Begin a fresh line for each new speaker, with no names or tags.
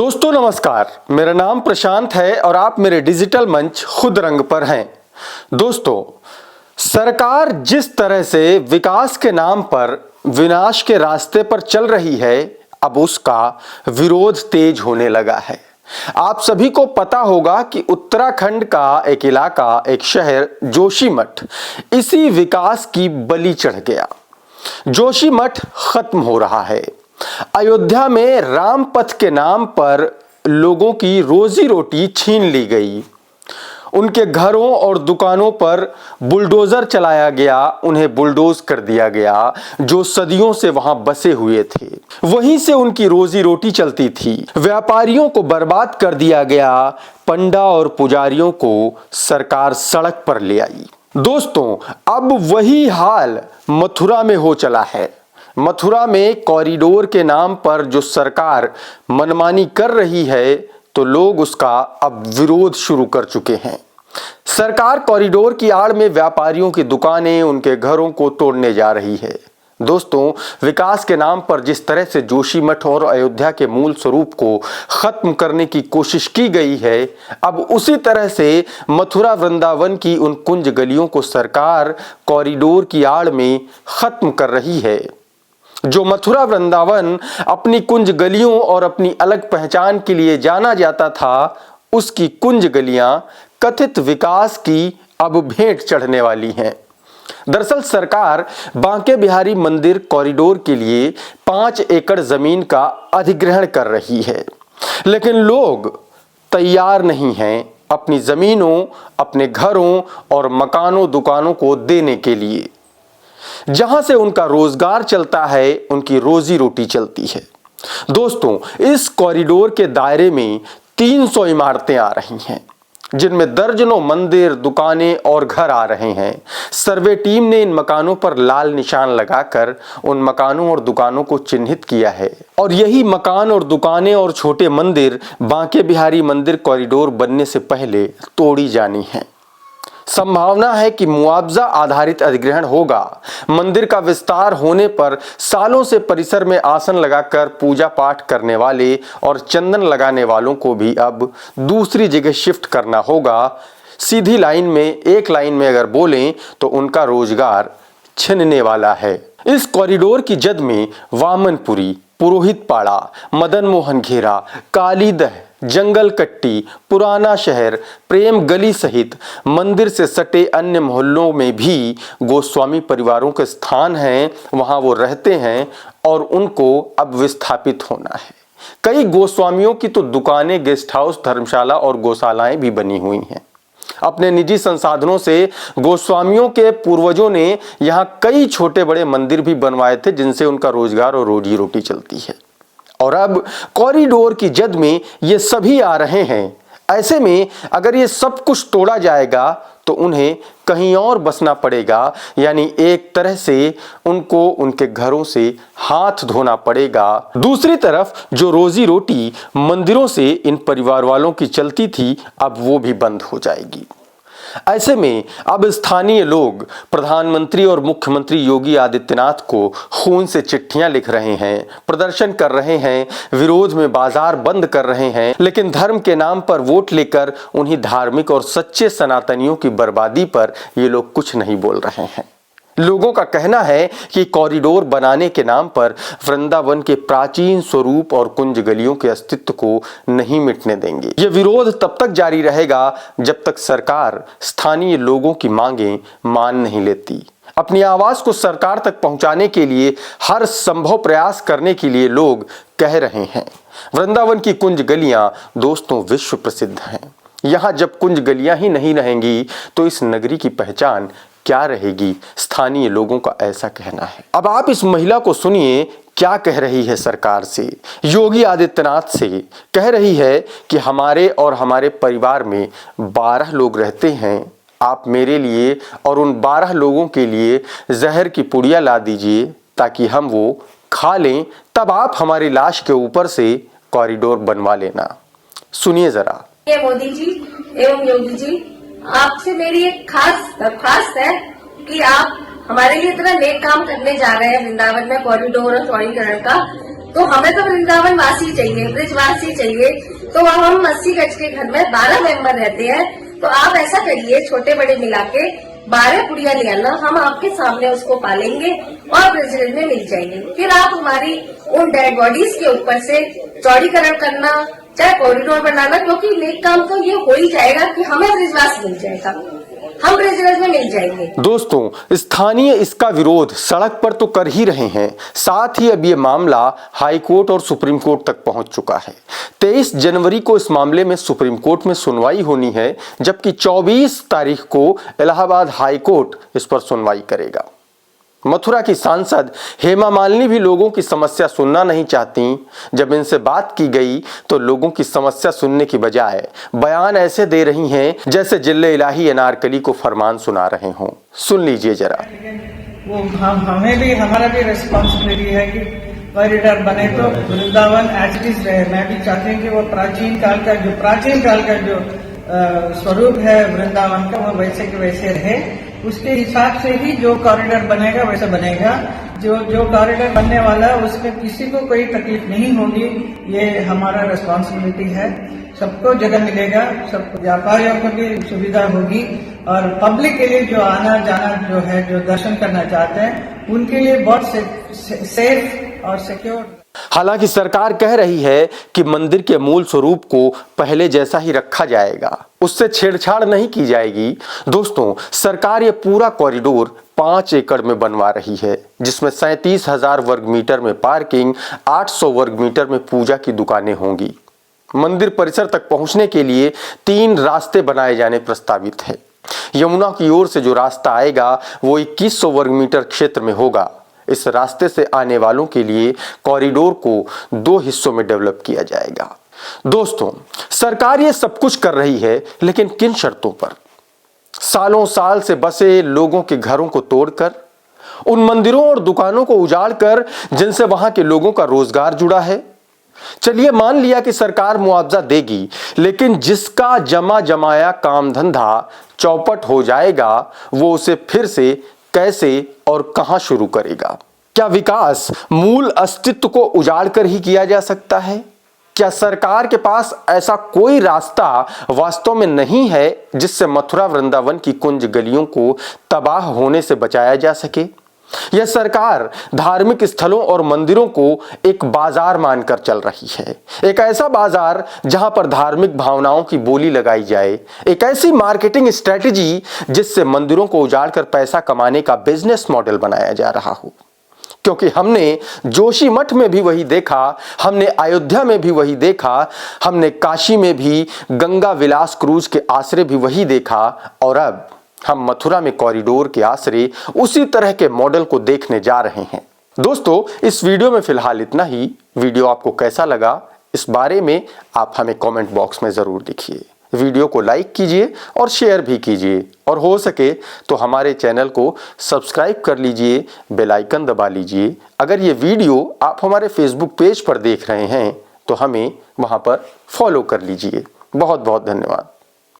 दोस्तों नमस्कार, मेरा नाम प्रशांत है और आप मेरे डिजिटल मंच खुद रंग पर हैं। दोस्तों, सरकार जिस तरह से विकास के नाम पर विनाश के रास्ते पर चल रही है, अब उसका विरोध तेज होने लगा है। आप सभी को पता होगा कि उत्तराखंड का एक इलाका, एक शहर जोशीमठ इसी विकास की बलि चढ़ गया। जोशीमठ खत्म हो रहा है। अयोध्या में राम पथ के नाम पर लोगों की रोजी रोटी छीन ली गई। उनके घरों और दुकानों पर बुलडोजर चलाया गया, उन्हें बुलडोज कर दिया गया जो सदियों से वहां बसे हुए थे। वहीं से उनकी रोजी रोटी चलती थी। व्यापारियों को बर्बाद कर दिया गया। पंडा और पुजारियों को सरकार सड़क पर ले आई। दोस्तों, अब वही हाल मथुरा में हो चला है। मथुरा में कॉरिडोर के नाम पर जो सरकार मनमानी कर रही है, तो लोग उसका अब विरोध शुरू कर चुके हैं। सरकार कॉरिडोर की आड़ में व्यापारियों की दुकानें, उनके घरों को तोड़ने जा रही है। दोस्तों, विकास के नाम पर जिस तरह से जोशीमठ और अयोध्या के मूल स्वरूप को खत्म करने की कोशिश की गई है, अब उसी तरह से मथुरा वृंदावन की उन कुंज गलियों को सरकार कॉरिडोर की आड़ में खत्म कर रही है। जो मथुरा वृंदावन अपनी कुंज गलियों और अपनी अलग पहचान के लिए जाना जाता था, उसकी कुंज गलियां कथित विकास की अब भेंट चढ़ने वाली हैं। दरअसल सरकार बांके बिहारी मंदिर कॉरिडोर के लिए 5 एकड़ जमीन का अधिग्रहण कर रही है, लेकिन लोग तैयार नहीं हैं अपनी जमीनों, अपने घरों और मकानों, दुकानों को देने के लिए। जहां से उनका रोजगार चलता है, उनकी रोजी रोटी चलती है। दोस्तों, इस कॉरिडोर के दायरे में 300 इमारतें आ रही हैं, जिनमें दर्जनों मंदिर, दुकानें और घर आ रहे हैं। सर्वे टीम ने इन मकानों पर लाल निशान लगाकर उन मकानों और दुकानों को चिन्हित किया है, और यही मकान और दुकानें और छोटे मंदिर बांके बिहारी मंदिर कॉरिडोर बनने से पहले तोड़ी जानी है। संभावना है कि मुआवजा आधारित अधिग्रहण होगा। मंदिर का विस्तार होने पर सालों से परिसर में आसन लगाकर पूजा पाठ करने वाले और चंदन लगाने वालों को भी अब दूसरी जगह शिफ्ट करना होगा। सीधी लाइन में, एक लाइन में अगर बोलें तो उनका रोजगार छिनने वाला है। इस कॉरिडोर की जद में वामनपुरी, पुरोहित पाड़ा, मदन मोहन घेरा, कालीदह, जंगल कट्टी, पुराना शहर, प्रेम गली सहित मंदिर से सटे अन्य मोहल्लों में भी गोस्वामी परिवारों के स्थान हैं। वहां वो रहते हैं और उनको अब विस्थापित होना है। कई गोस्वामियों की तो दुकानें, गेस्ट हाउस, धर्मशाला और गौशालाएं भी बनी हुई हैं। अपने निजी संसाधनों से गोस्वामियों के पूर्वजों ने यहां कई छोटे बड़े मंदिर भी बनवाए थे, जिनसे उनका रोजगार और रोजी रोटी चलती है। और अब कॉरिडोर की जद में ये सभी आ रहे हैं। ऐसे में अगर ये सब कुछ तोड़ा जाएगा तो उन्हें कहीं और बसना पड़ेगा, यानी एक तरह से उनको उनके घरों से हाथ धोना पड़ेगा। दूसरी तरफ जो रोजी रोटी मंदिरों से इन परिवार वालों की चलती थी, अब वो भी बंद हो जाएगी। ऐसे में अब स्थानीय लोग प्रधानमंत्री और मुख्यमंत्री योगी आदित्यनाथ को खून से चिट्ठियां लिख रहे हैं, प्रदर्शन कर रहे हैं, विरोध में बाजार बंद कर रहे हैं, लेकिन धर्म के नाम पर वोट लेकर उन्हीं धार्मिक और सच्चे सनातनियों की बर्बादी पर ये लोग कुछ नहीं बोल रहे हैं। लोगों का कहना है कि कॉरिडोर बनाने के नाम पर वृंदावन के प्राचीन स्वरूप और कुंज गलियों के अस्तित्व को नहीं मिटने देंगे। यह विरोध तब तक जारी रहेगा जब तक सरकार स्थानीय लोगों की मांगें मान नहीं लेती। अपनी आवाज को सरकार तक पहुंचाने के लिए हर संभव प्रयास करने के लिए लोग कह रहे हैं। वृंदावन की कुंज गलियां दोस्तों विश्व प्रसिद्ध हैं। यहां जब कुंज गलियां ही नहीं रहेंगी तो इस नगरी की पहचान क्या रहेगी? स्थानीय लोगों का ऐसा कहना है। अब आप इस महिला को सुनिए, क्या कह रही है सरकार से, योगी आदित्यनाथ से। कह रही है कि हमारे और हमारे परिवार में 12 लोग रहते हैं। आप मेरे लिए और उन 12 लोगों के लिए जहर की पुड़िया ला दीजिए ताकि हम वो खा लें, तब आप हमारी लाश के ऊपर से कॉरिडोर बनवा लेना। सुनिए जरा।
मोदी जी एवं योगी जी, आपसे मेरी एक खास दरख्वास्त है कि आप हमारे लिए इतना नेक काम करने जा रहे हैं वृंदावन में कॉरिडोर और चौड़ीकरण का, तो हमें तो वृंदावन वासी चाहिए, ब्रिजवासी चाहिए। तो अब हम 80 गज के घर में 12 मेंबर रहते हैं। तो आप ऐसा करिए, छोटे बड़े मिला के 12 पुड़िया ले आना, हम आपके सामने उसको पालेंगे और ब्रिजरेज में मिल जाएंगे। फिर आप हमारी उन डेड बॉडीज के ऊपर से चौड़ीकरण करना, चाहे कॉरिडोर बनाना, क्योंकि नेक काम तो ये हो ही जाएगा कि हमें ब्रिजवास मिल जाएगा, हम ब्रिजरेज में मिल जाएंगे।
दोस्तों, स्थानीय इसका विरोध सड़क पर तो कर ही रहे हैं, साथ ही अब ये मामला हाई कोर्ट और सुप्रीम कोर्ट तक पहुंच चुका है। 23 जनवरी को इस मामले में सुप्रीम कोर्ट में सुनवाई होनी है, जबकि 24 तारीख को इलाहाबाद हाई कोर्ट इस पर सुनवाई करेगा। मथुरा की सांसद हेमा मालिनी भी लोगों की समस्या सुनना नहीं चाहती। जब इनसे बात की गई तो लोगों की समस्या सुनने की बजाय बयान ऐसे दे रही हैं जैसे जिले इलाही अनारकली को फरमान सुना रहे हों। सुन लीजिए जरा।
वो हमें भी, हमारा भी रिस्पॉन्सिबिलिटी है कि कॉरिडोर बने तो वृंदावन एज इट इज रहे। मैं भी चाहती हूँ कि वो प्राचीन काल का जो स्वरूप है वृंदावन का, वो वैसे के वैसे रहे। उसके हिसाब से ही जो कॉरिडोर बनेगा वैसा बनेगा। जो कॉरिडोर बनने वाला है उसमें किसी को कोई तकलीफ नहीं होगी, ये हमारा रिस्पॉन्सिबिलिटी है। सबको जगह मिलेगा, सब व्यापारियों को भी सुविधा होगी और पब्लिक के लिए जो आना जाना जो है, जो दर्शन करना चाहते हैं, उनके लिए बहुत सेफ और सिक्योर।
हालांकि सरकार कह रही है कि मंदिर के मूल स्वरूप को पहले जैसा ही रखा जाएगा, उससे छेड़छाड़ नहीं की जाएगी। दोस्तों, सरकार ये पूरा कॉरिडोर 5 एकड़ में बनवा रही है, जिसमें 37,000 वर्ग मीटर में पार्किंग, 800 वर्ग मीटर में पूजा की दुकानें होंगी। मंदिर परिसर तक पहुंचने के लिए 3 रास्ते बनाए जाने प्रस्तावित है। यमुना की ओर से जो रास्ता आएगा वो 2100 वर्ग मीटर क्षेत्र में होगा। इस रास्ते से आने वालों के लिए कॉरिडोर को 2 हिस्सों में डेवलप किया जाएगा। दोस्तों, सरकार ये सब कुछ कर रही है, लेकिन किन शर्तों पर? सालों साल से बसे लोगों के घरों को तोड़कर, उन मंदिरों और दुकानों को उजाड़कर जिनसे वहां के लोगों का रोजगार जुड़ा है। चलिए मान लिया कि सरकार मुआवजा देगी, लेकिन जिसका जमा जमाया काम धंधा चौपट हो जाएगा, वो उसे फिर से कैसे और कहां शुरू करेगा? क्या विकास मूल अस्तित्व को उजाड़कर ही किया जा सकता है? क्या सरकार के पास ऐसा कोई रास्ता वास्तव में नहीं है जिससे मथुरा वृंदावन की कुंज गलियों को तबाह होने से बचाया जा सके? यह सरकार धार्मिक स्थलों और मंदिरों को एक बाजार मानकर चल रही है, एक ऐसा बाजार जहां पर धार्मिक भावनाओं की बोली लगाई जाए, एक ऐसी मार्केटिंग स्ट्रेटेजी जिससे मंदिरों को उजाड़कर पैसा कमाने का बिजनेस मॉडल बनाया जा रहा हो। क्योंकि हमने जोशीमठ में भी वही देखा, हमने अयोध्या में भी वही देखा, हमने काशी में भी गंगा विलास क्रूज के आश्रय भी वही देखा, और अब हम मथुरा में कॉरिडोर के आश्रय उसी तरह के मॉडल को देखने जा रहे हैं। दोस्तों, इस वीडियो में फिलहाल इतना ही। वीडियो आपको कैसा लगा इस बारे में आप हमें कमेंट बॉक्स में जरूर लिखिए। वीडियो को लाइक कीजिए और शेयर भी कीजिए, और हो सके तो हमारे चैनल को सब्सक्राइब कर लीजिए, बेल आइकन दबा लीजिए। अगर ये वीडियो आप हमारे फेसबुक पेज पर देख रहे हैं तो हमें वहां पर फॉलो कर लीजिए। बहुत बहुत धन्यवाद।